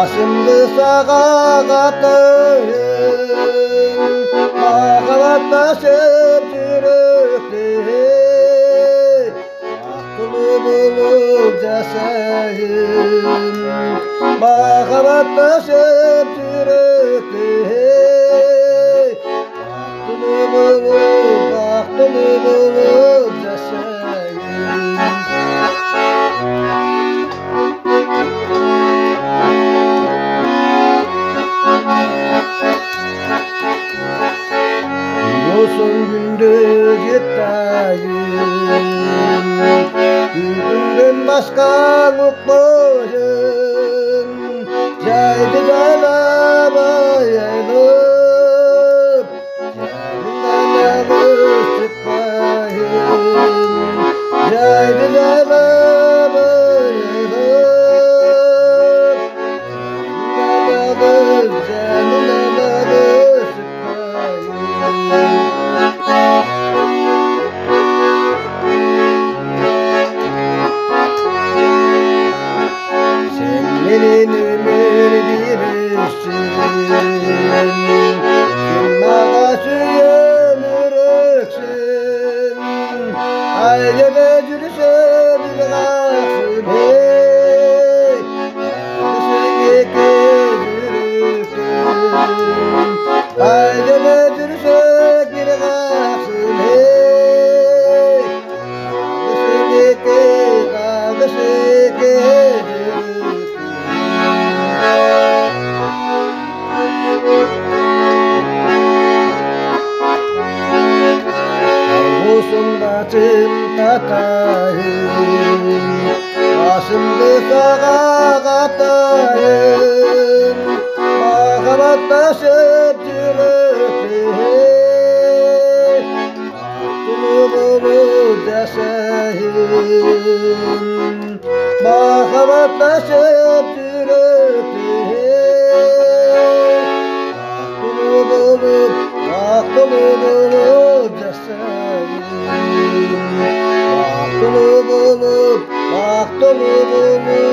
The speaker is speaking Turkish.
Başımdı sağa katayım, mağalatlaşıp yürekte. Aklı bulup deseyim, mağalatlaşıp yürekte. Aklı bulup deseyim. Olsun gündüz yettayım, yüzünden başka mutluğum. Caydı caylaba yayılıp, yayından alıp çıkmayım. Caydı caylaba yayılıp, yayından alıp, canından alıp çıkmayım. Senin ömür bilirsin, kim ağası ömürüksün. Ailede cürse bir kalksın hey, ağasın eke yürüksün. Ailede cürse bir kalksın hey, ağasın eke olsun başım katayım, başımdı sağa katayım, mağalatlaşıp yürekte. Aklı bulup deseyim, mağalatlaşıp yürekte. Aklı bulup deseyim, aklı bulup